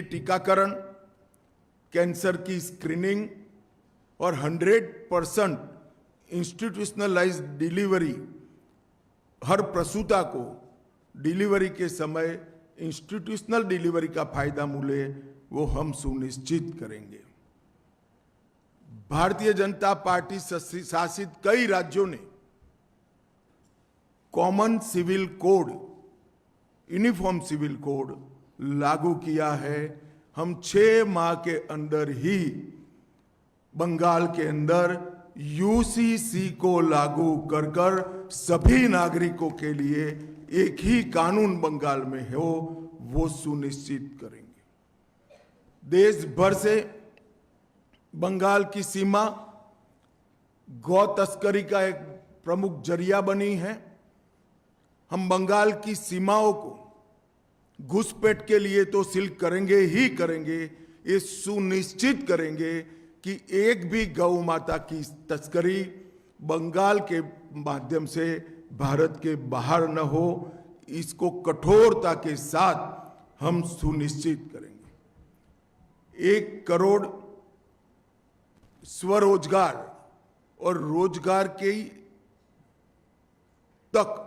टीकाकरण, कैंसर की स्क्रीनिंग और 100% इंस्टीट्यूशनलाइज्ड डिलीवरी, हर प्रसूता को डिलीवरी के समय इंस्टीट्यूशनल डिलीवरी का फायदा मिले वो हम सुनिश्चित करेंगे। भारतीय जनता पार्टी शासित कई राज्यों ने common civil code, uniform civil code लागू किया है। हम 6 माह के अंदर ही बंगाल के अंदर यूसीसी को लागू कर कर सभी नागरिकों के लिए एक ही कानून बंगाल में हो वो सुनिश्चित करेंगे। देश भर से बंगाल की सीमा गौ तस्करी का एक प्रमुख जरिया बनी है। हम बंगाल की सीमाओं को घुसपैठ के लिए तो सील करेंगे ही करेंगे, ये सुनिश्चित करेंगे कि एक भी गौ माता की तस्करी बंगाल के माध्यम से भारत के बाहर न हो, इसको कठोरता के साथ हम सुनिश्चित करेंगे। 1 करोड़ स्वरोजगार और रोजगार के तक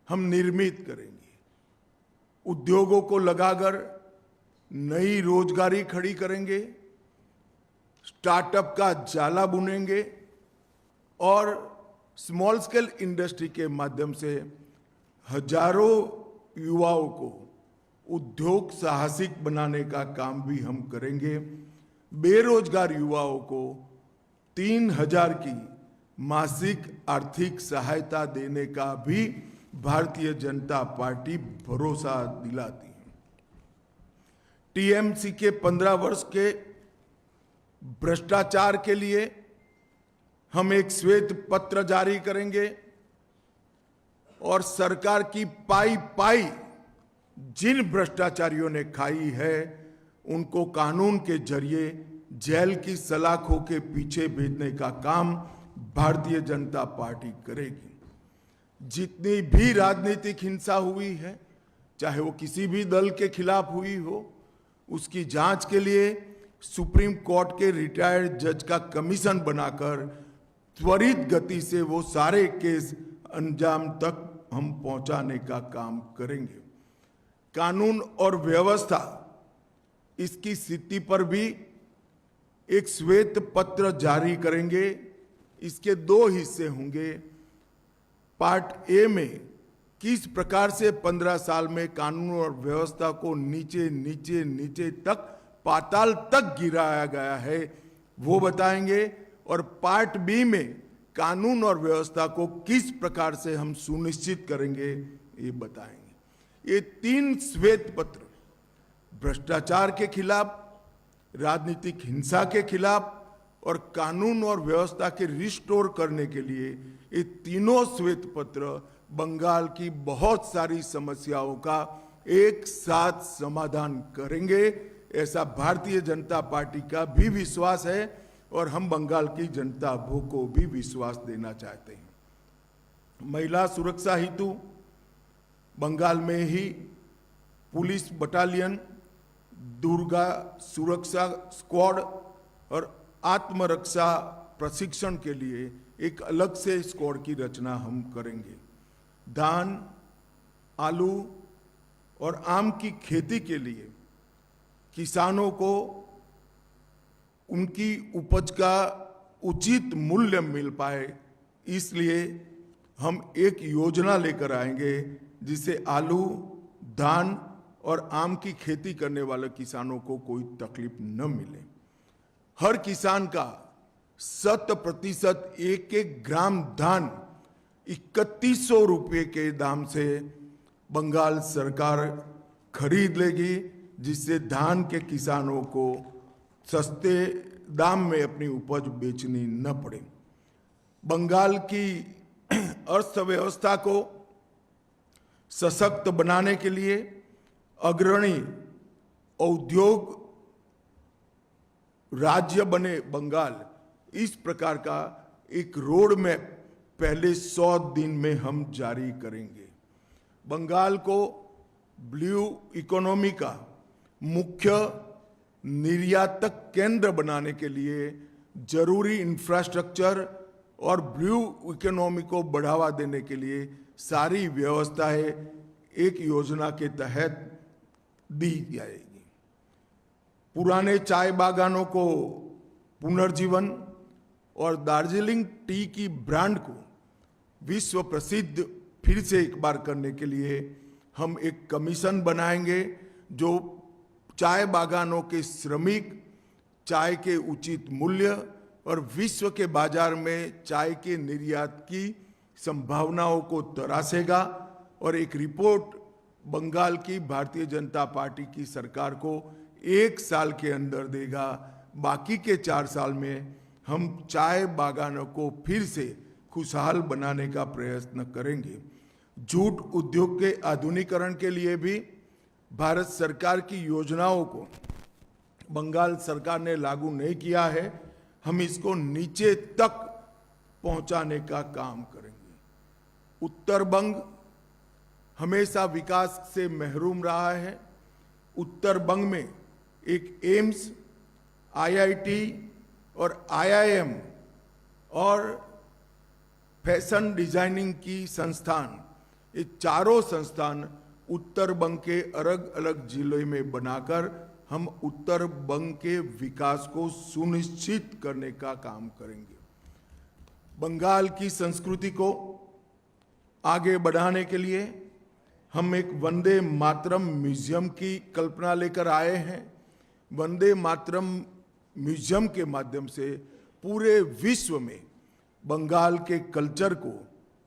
हम निर्मित करेंगे। उद्योगों को लगाकर नई रोजगारी खड़ी करेंगे, स्टार्टअप का जाला बुनेंगे और स्मॉल स्केल इंडस्ट्री के माध्यम से हजारों युवाओं को उद्योग साहसिक बनाने का काम भी हम करेंगे। बेरोजगार युवाओं को 3000 की मासिक आर्थिक सहायता देने का भी भारतीय जनता पार्टी भरोसा दिलाती है। टीएमसी के 15 वर्ष के भ्रष्टाचार के लिए हम एक श्वेत पत्र जारी करेंगे और सरकार की पाई पाई जिन भ्रष्टाचारियों ने खाई है उनको कानून के जरिए जेल की सलाखों के पीछे भेजने का काम भारतीय जनता पार्टी करेगी। जितनी भी राजनीतिक हिंसा हुई है, चाहे वो किसी भी दल के खिलाफ हुई हो, उसकी जांच के लिए सुप्रीम कोर्ट के रिटायर्ड जज का कमीशन बनाकर त्वरित गति से वो सारे केस अंजाम तक हम पहुंचाने का काम करेंगे। कानून और व्यवस्था, इसकी स्थिति पर भी एक श्वेत पत्र जारी करेंगे। इसके 2 हिस्से होंगे। पार्ट ए में किस प्रकार से 15 साल में कानून और व्यवस्था को नीचे नीचे नीचे तक, पाताल तक गिराया गया है वो बताएंगे, और पार्ट बी में कानून और व्यवस्था को किस प्रकार से हम सुनिश्चित करेंगे ये बताएंगे। ये 3 श्वेत पत्र भ्रष्टाचार के खिलाफ, राजनीतिक हिंसा के खिलाफ और कानून और व्यवस्था के रिस्टोर करने के लिए, ये तीनों श्वेत पत्र बंगाल की बहुत सारी समस्याओं का एक साथ समाधान करेंगे। ऐसा भारतीय जनता पार्टी का भी विश्वास है और हम बंगाल की जनता को भी विश्वास देना चाहते हैं। महिला सुरक्षा हेतु बंगाल में ही पुलिस बटालियन, दुर्गा सुरक्षा स्क्वाड और आत्मरक्षा प्रशिक्षण के लिए एक अलग से स्क्वाड की रचना हम करेंगे। धान, आलू और आम की खेती के लिए किसानों को उनकी उपज का उचित मूल्य मिल पाए, इसलिए हम एक योजना लेकर आएंगे जिससे आलू, धान और आम की खेती करने वाले किसानों को कोई तकलीफ न मिले। हर किसान का 100% 1-1 ग्राम धान 3100 रुपये के दाम से बंगाल सरकार खरीद लेगी, जिससे धान के किसानों को सस्ते दाम में अपनी उपज बेचनी न पड़े। बंगाल की अर्थव्यवस्था को सशक्त बनाने के लिए अग्रणी औद्योग राज्य बने बंगाल, इस प्रकार का एक रोड मैप पहले 100 दिन में हम जारी करेंगे। बंगाल को ब्लू इकोनॉमी का मुख्य निर्यातक केंद्र बनाने के लिए जरूरी इंफ्रास्ट्रक्चर और ब्लू इकोनॉमी को बढ़ावा देने के लिए सारी व्यवस्थाएं एक योजना के तहत दी जाएगी। पुराने चाय बागानों को पुनर्जीवन और दार्जिलिंग टी की ब्रांड को विश्व प्रसिद्ध फिर से एक बार करने के लिए हम एक कमीशन बनाएंगे जो चाय बागानों के श्रमिक, चाय के उचित मूल्य और विश्व के बाजार में चाय के निर्यात की संभावनाओं को तरासेगा और एक रिपोर्ट बंगाल की भारतीय जनता पार्टी की सरकार को 1 साल के अंदर देगा। बाकी के 4 साल में हम चाय बागानों को फिर से खुशहाल बनाने का प्रयत्न करेंगे। जूट उद्योग के आधुनिकीकरण के लिए भी भारत सरकार की योजनाओं को बंगाल सरकार ने लागू नहीं किया है। हम इसको नीचे तक पहुंचाने का काम करेंगे। उत्तर बंग हमेशा विकास से महरूम रहा है। उत्तर बंग में एक एम्स, आईआईटी और आईआईएम और फैशन डिजाइनिंग की संस्थान, ये चारों संस्थान उत्तर बंग के अलग अलग जिलों में बनाकर हम उत्तर बंग के विकास को सुनिश्चित करने का काम करेंगे। बंगाल की संस्कृति को आगे बढ़ाने के लिए हम एक वंदे मातरम म्यूजियम की कल्पना लेकर आए हैं। वंदे मातरम म्यूजियम के माध्यम से पूरे विश्व में बंगाल के कल्चर को,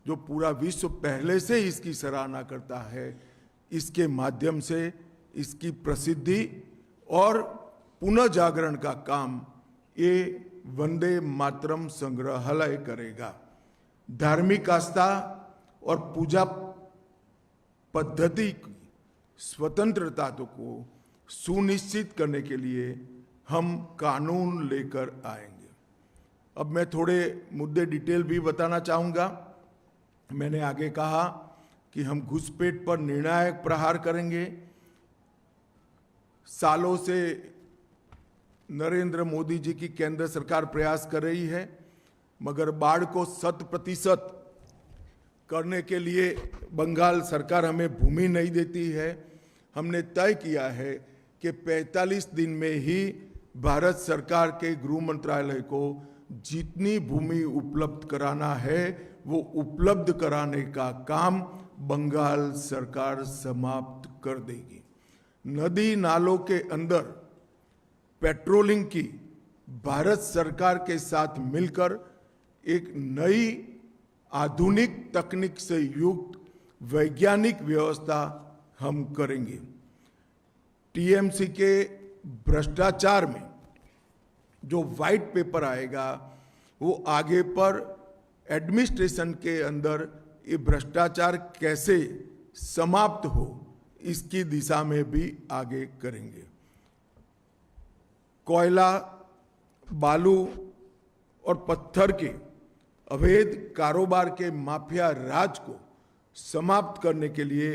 जो पूरा विश्व पहले से इसकी सराहना करता है, इसके माध्यम से इसकी प्रसिद्धि और पुनः जागरण का काम ये वंदे मातरम संग्रहालय करेगा। धार्मिक आस्था और पूजा पद्धति की स्वतंत्रता को सुनिश्चित करने के लिए हम कानून लेकर आएंगे। अब मैं थोड़े मुद्दे डिटेल भी बताना चाहूँगा। मैंने आगे कहा कि हम घुसपैठ पर निर्णायक प्रहार करेंगे। सालों से नरेंद्र मोदी जी की केंद्र सरकार प्रयास कर रही है, मगर बाढ़ को 100% करने के लिए बंगाल सरकार हमें भूमि नहीं देती है। हमने तय किया है कि 45 दिन में ही भारत सरकार के गृह मंत्रालय को जितनी भूमि उपलब्ध कराना है वो उपलब्ध कराने का काम बंगाल सरकार समाप्त कर देगी। नदी नालों के अंदर पेट्रोलिंग की भारत सरकार के साथ मिलकर एक नई आधुनिक तकनीक से युक्त वैज्ञानिक व्यवस्था हम करेंगे। टीएमसी के भ्रष्टाचार में जो व्हाइट पेपर आएगा वो आगे पर एडमिनिस्ट्रेशन के अंदर ये भ्रष्टाचार कैसे समाप्त हो इसकी दिशा में भी आगे करेंगे। कोयला, बालू और पत्थर के अवैध कारोबार के माफिया राज को समाप्त करने के लिए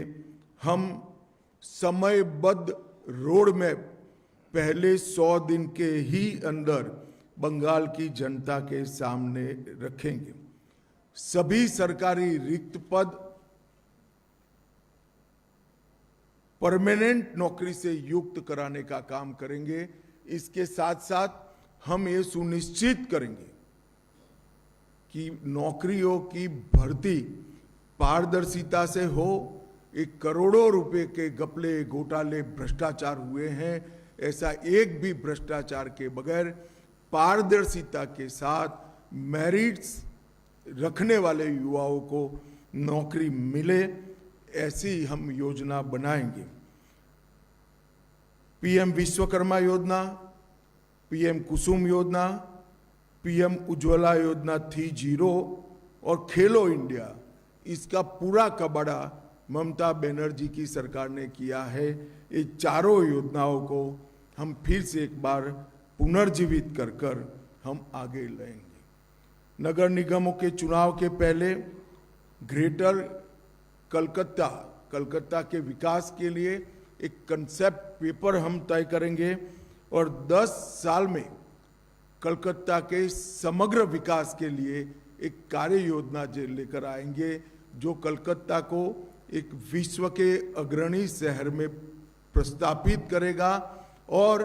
हम समयबद्ध रोड मैप पहले 100 दिन के ही अंदर बंगाल की जनता के सामने रखेंगे। सभी सरकारी रिक्त पद परमानेंट नौकरी से युक्त कराने का काम करेंगे। इसके साथ साथ हम ये सुनिश्चित करेंगे कि नौकरियों की भर्ती पारदर्शिता से हो। एक करोड़ों रुपए के घपले, घोटाले, भ्रष्टाचार हुए हैं, ऐसा एक भी भ्रष्टाचार के बगैर पारदर्शिता के साथ मेरिट्स रखने वाले युवाओं को नौकरी मिले, ऐसी हम योजना बनाएंगे। पीएम विश्वकर्मा योजना, पीएम कुसुम योजना, पीएम उज्ज्वला योजना 3.0 और खेलो इंडिया, इसका पूरा कबाड़ा ममता बनर्जी की सरकार ने किया है। ये चारों योजनाओं को हम फिर से एक बार पुनर्जीवित कर कर हम आगे लाएंगे। नगर निगमों के चुनाव के पहले ग्रेटर कलकत्ता के विकास के लिए एक कंसेप्ट पेपर हम तय करेंगे और 10 साल में कलकत्ता के समग्र विकास के लिए एक कार्य योजना लेकर आएंगे जो कलकत्ता को एक विश्व के अग्रणी शहर में प्रस्थापित करेगा और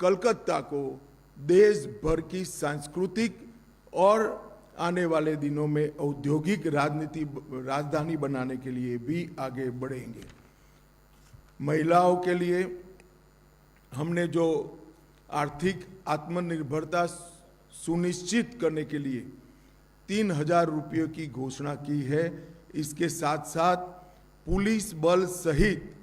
कलकत्ता को देश भर की सांस्कृतिक और आने वाले दिनों में औद्योगिक राजधानी बनाने के लिए भी आगे बढ़ेंगे। महिलाओं के लिए हमने जो आर्थिक आत्मनिर्भरता सुनिश्चित करने के लिए 3,000 रुपये की घोषणा की है। इसके साथ साथ पुलिस बल सहित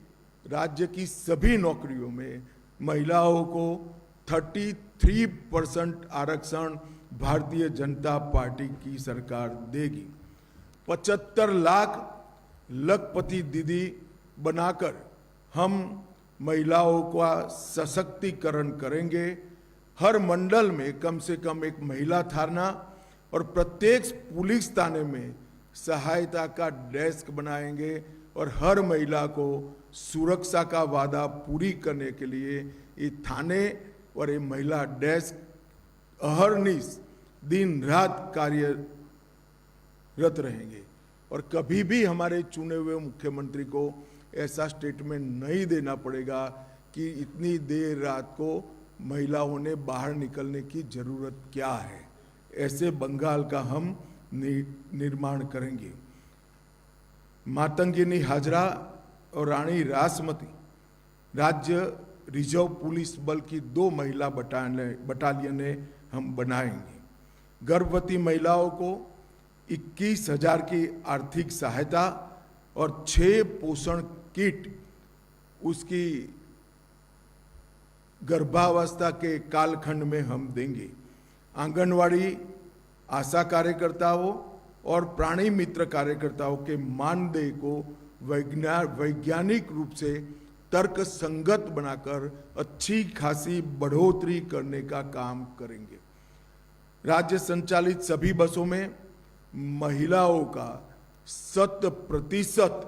राज्य की सभी नौकरियों में महिलाओं को 33% आरक्षण भारतीय जनता पार्टी की सरकार देगी। 75 लाख लखपति दीदी बनाकर हम महिलाओं का सशक्तिकरण करेंगे। हर मंडल में कम से कम एक महिला थाना और प्रत्येक पुलिस थाने में सहायता का डेस्क बनाएंगे और हर महिला को सुरक्षा का वादा पूरी करने के लिए ये थाने और ये महिला डेस्क अहर्निश दिन रात कार्यरत रहेंगे। और कभी भी हमारे चुने हुए मुख्यमंत्री को ऐसा स्टेटमेंट नहीं देना पड़ेगा कि इतनी देर रात को महिलाओं ने बाहर निकलने की जरूरत क्या है। ऐसे बंगाल का हम निर्माण करेंगे। मातंगिनी हाजरा और रानी रासमती राज्य रिजर्व पुलिस बल की 2 महिला बटालियनें हम बनाएंगे। गर्भवती महिलाओं को 21,000 की आर्थिक सहायता और 6 पोषण किट उसकी गर्भावस्था के कालखंड में हम देंगे। आंगनवाड़ी आशा कार्यकर्ताओं और प्राणी मित्र कार्यकर्ताओं के मानदेय को वैज्ञानिक रूप से तर्क संगत बनाकर अच्छी खासी बढ़ोतरी करने का काम करेंगे। राज्य संचालित सभी बसों में महिलाओं का 100%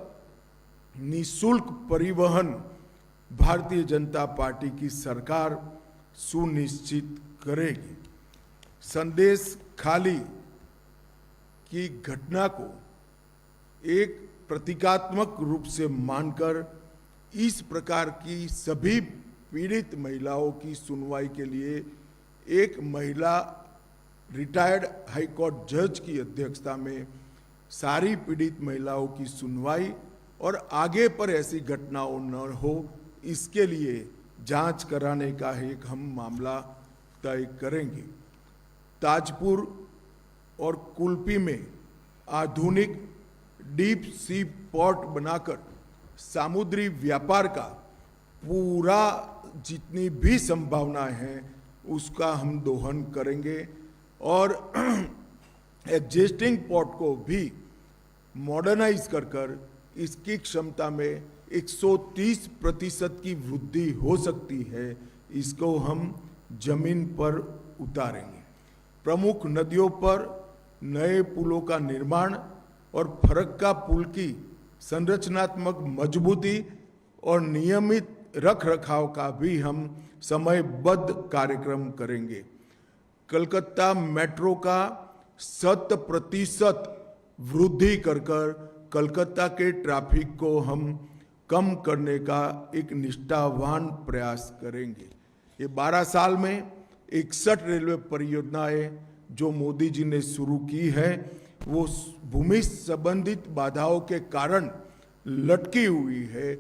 निःशुल्क परिवहन भारतीय जनता पार्टी की सरकार सुनिश्चित करेगी। संदेश खाली की घटना को एक प्रतीकात्मक रूप से मानकर इस प्रकार की सभी पीड़ित महिलाओं की सुनवाई के लिए एक महिला रिटायर्ड हाईकोर्ट जज की अध्यक्षता में सारी पीड़ित महिलाओं की सुनवाई और आगे पर ऐसी घटनाओं न हो इसके लिए जांच कराने का एक हम मामला तय करेंगे। ताजपुर और कुल्पी में आधुनिक डीप सी पोर्ट बनाकर समुद्री व्यापार का पूरा जितनी भी संभावनाएं हैं उसका हम दोहन करेंगे और एग्जिस्टिंग पोर्ट को भी मॉडर्नाइज कर इसकी क्षमता में 130% की वृद्धि हो सकती है। इसको हम जमीन पर उतारेंगे। प्रमुख नदियों पर नए पुलों का निर्माण और फरक्का पुल की संरचनात्मक मजबूती और नियमित रखरखाव का भी हम समयबद्ध कार्यक्रम करेंगे। कलकत्ता मेट्रो का 100% वृद्धि कर कलकत्ता के ट्रैफिक को हम कम करने का एक निष्ठावान प्रयास करेंगे। ये 12 साल में 61 रेलवे परियोजनाएं जो मोदी जी ने शुरू की है वो भूमि संबंधित बाधाओं के कारण लटकी हुई है।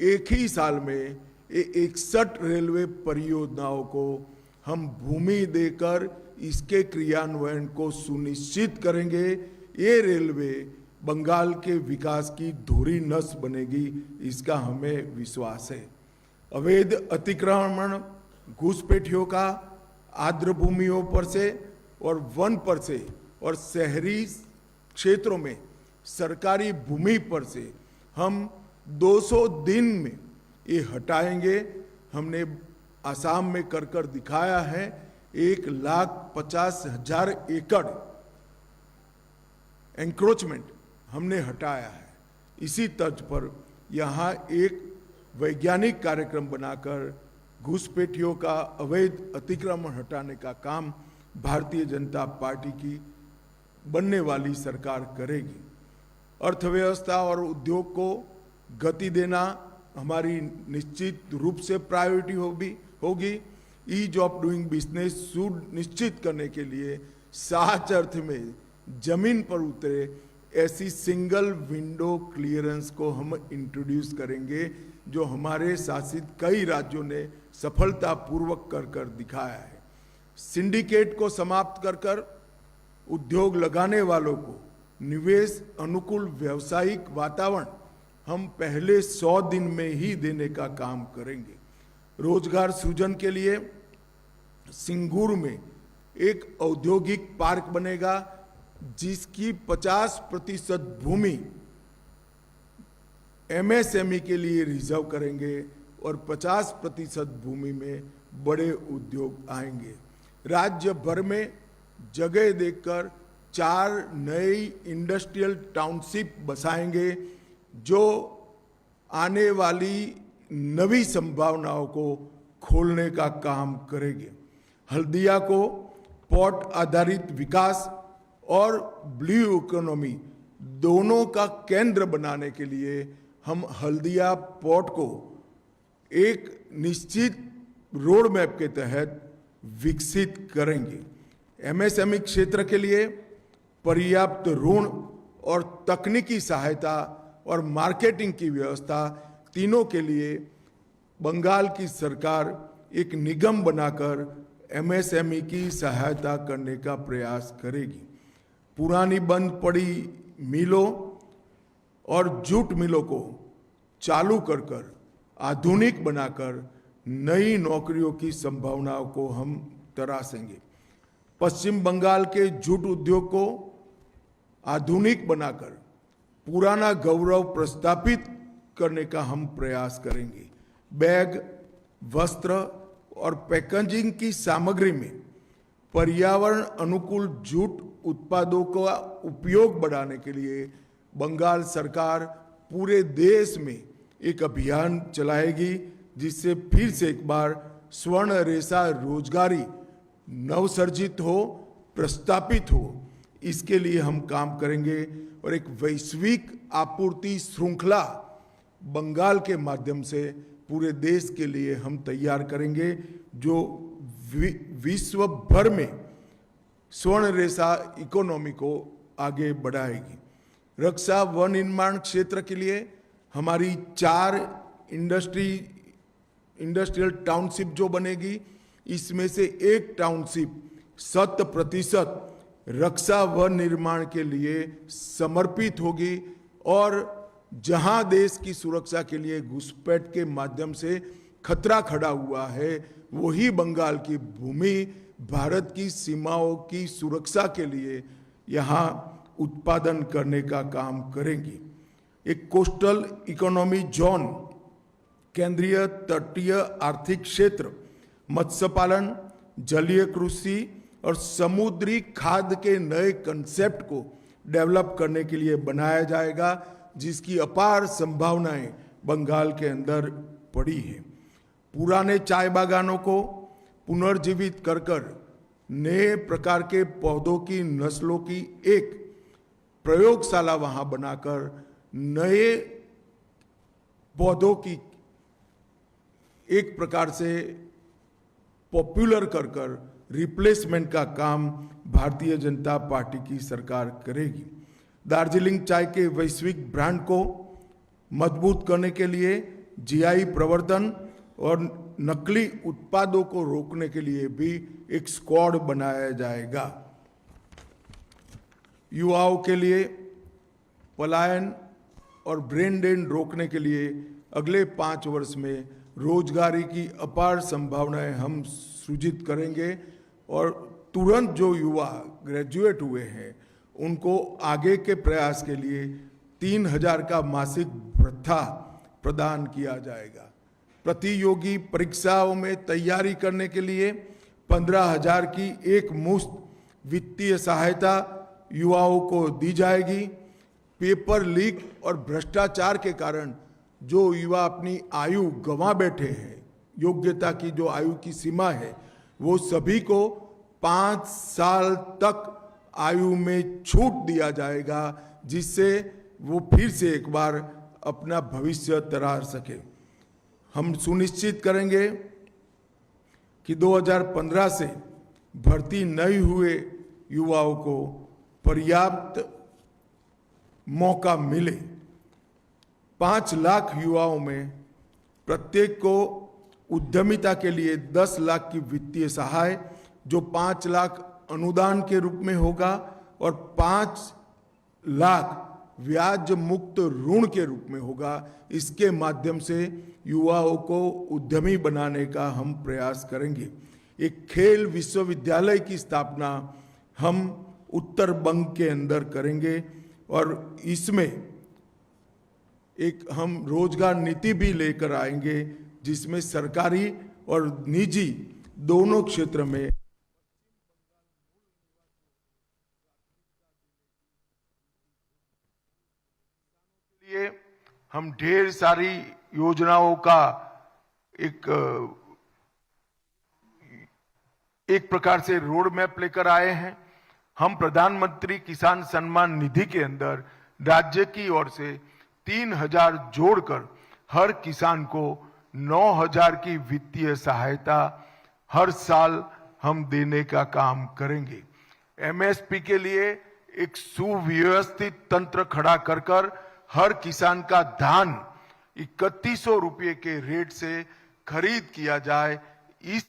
एक ही साल में 61 रेलवे परियोजनाओं को हम भूमि देकर इसके क्रियान्वयन को सुनिश्चित करेंगे। ये रेलवे बंगाल के विकास की धुरी नस बनेगी, इसका हमें विश्वास है। अवैध अतिक्रमण घुसपैठियों का आर्द्र भूमियों पर से और वन पर से और शहरी क्षेत्रों में सरकारी भूमि पर से हम 200 दिन में ये हटाएंगे। हमने आसाम में कर दिखाया है। 1,50,000 एकड़ एंक्रोचमेंट हमने हटाया है। इसी तर्ज पर यहाँ एक वैज्ञानिक कार्यक्रम बनाकर घुसपैठियों का अवैध अतिक्रमण हटाने का काम भारतीय जनता पार्टी की बनने वाली सरकार करेगी। अर्थव्यवस्था और उद्योग को गति देना हमारी निश्चित रूप से प्रायोरिटी होगी। ईज ऑफ डूइंग बिजनेस सुनिश्चित करने के लिए सच अर्थ में जमीन पर उतरे ऐसी सिंगल विंडो क्लियरेंस को हम इंट्रोड्यूस करेंगे, जो हमारे शासित कई राज्यों ने सफलतापूर्वक कर दिखाया है। सिंडिकेट को समाप्त कर उद्योग लगाने वालों को निवेश अनुकूल व्यावसायिक वातावरण हम पहले 100 दिन में ही देने का काम करेंगे। रोजगार सृजन के लिए सिंगूर में एक औद्योगिक पार्क बनेगा, जिसकी 50% भूमि एमएसएमई के लिए रिजर्व करेंगे और 50% भूमि में बड़े उद्योग आएंगे। राज्य भर में जगह देखकर 4 नई इंडस्ट्रियल टाउनशिप बसाएंगे, जो आने वाली नवी संभावनाओं को खोलने का काम करेंगे। हल्दिया को पोर्ट आधारित विकास और ब्लू इकोनॉमी दोनों का केंद्र बनाने के लिए हम हल्दिया पोर्ट को एक निश्चित रोड मैप के तहत विकसित करेंगे। एमएसएमई क्षेत्र के लिए पर्याप्त ऋण और तकनीकी सहायता और मार्केटिंग की व्यवस्था, तीनों के लिए बंगाल की सरकार एक निगम बनाकर एमएसएमई की सहायता करने का प्रयास करेगी। पुरानी बंद पड़ी मिलों और जूट मिलों को चालू कर आधुनिक बनाकर नई नौकरियों की संभावनाओं को हम तराशेंगे। पश्चिम बंगाल के जूट उद्योग को आधुनिक बनाकर पुराना गौरव प्रस्थापित करने का हम प्रयास करेंगे। बैग, वस्त्र और पैकेजिंग की सामग्री में पर्यावरण अनुकूल जूट उत्पादों का उपयोग बढ़ाने के लिए बंगाल सरकार पूरे देश में एक अभियान चलाएगी, जिससे फिर से एक बार स्वर्ण रेशा रोजगारी नवसर्जित हो, प्रस्तापित हो। इसके लिए हम काम करेंगे और एक वैश्विक आपूर्ति श्रृंखला बंगाल के माध्यम से पूरे देश के लिए हम तैयार करेंगे, जो विश्व भर में स्वर्ण रेशा इकोनॉमी को आगे बढ़ाएगी। रक्षा व निर्माण क्षेत्र के लिए हमारी 4 इंडस्ट्रियल टाउनशिप जो बनेगी, इसमें से एक टाउनशिप 100% रक्षा व निर्माण के लिए समर्पित होगी और जहां देश की सुरक्षा के लिए घुसपैठ के माध्यम से खतरा खड़ा हुआ है, वही बंगाल की भूमि भारत की सीमाओं की सुरक्षा के लिए यहां उत्पादन करने का काम करेंगी। एक कोस्टल इकोनॉमी जोन, केंद्रीय तटीय आर्थिक क्षेत्र, मत्स्य पालन, जलीय कृषि और समुद्री खाद्य के नए कंसेप्ट को डेवलप करने के लिए बनाया जाएगा, जिसकी अपार संभावनाएं बंगाल के अंदर पड़ी है। पुराने चाय बागानों को पुनर्जीवित कर नए प्रकार के पौधों की नस्लों की एक प्रयोगशाला वहां बनाकर नए पौधों की एक प्रकार से पॉपुलर कर रिप्लेसमेंट का काम भारतीय जनता पार्टी की सरकार करेगी। दार्जिलिंग चाय के वैश्विक ब्रांड को मजबूत करने के लिए जीआई प्रवर्तन और नकली उत्पादों को रोकने के लिए भी एक स्क्वाड बनाया जाएगा। युवाओं के लिए पलायन और ब्रेन ड्रेन रोकने के लिए अगले 5 वर्ष में रोजगारी की अपार संभावनाएं हम सृजित करेंगे और तुरंत जो युवा ग्रेजुएट हुए हैं उनको आगे के प्रयास के लिए 3000 का मासिक भत्ता प्रदान किया जाएगा। प्रतियोगी परीक्षाओं में तैयारी करने के लिए 15,000 की एक मुश्त वित्तीय सहायता युवाओं को दी जाएगी। पेपर लीक और भ्रष्टाचार के कारण जो युवा अपनी आयु गंवा बैठे हैं, योग्यता की जो आयु की सीमा है, वो सभी को 5 साल तक आयु में छूट दिया जाएगा, जिससे वो फिर से एक बार अपना भविष्य तरार सके। हम सुनिश्चित करेंगे कि 2015 से भर्ती नहीं हुए युवाओं को पर्याप्त मौका मिले। 5 लाख युवाओं में प्रत्येक को उद्यमिता के लिए 10 लाख की वित्तीय सहाय, जो 5 लाख अनुदान के रूप में होगा और 5 लाख ब्याज मुक्त ऋण के रूप में होगा। इसके माध्यम से युवाओं को उद्यमी बनाने का हम प्रयास करेंगे। एक खेल विश्वविद्यालय की स्थापना हम उत्तर बंग के अंदर करेंगे और इसमें एक हम रोजगार नीति भी लेकर आएंगे, जिसमें सरकारी और निजी दोनों क्षेत्र में लिए हम ढेर सारी योजनाओं का एक प्रकार से रोड मैप लेकर आए हैं। हम प्रधानमंत्री किसान सम्मान निधि के अंदर राज्य की ओर से 3,000 जोड़कर हर किसान को 9,000 की वित्तीय सहायता हर साल हम देने का काम करेंगे। एमएसपी के लिए एक सुव्यवस्थित तंत्र खड़ा कर हर किसान का धान 3100 रुपये के रेट से खरीद किया जाए। इस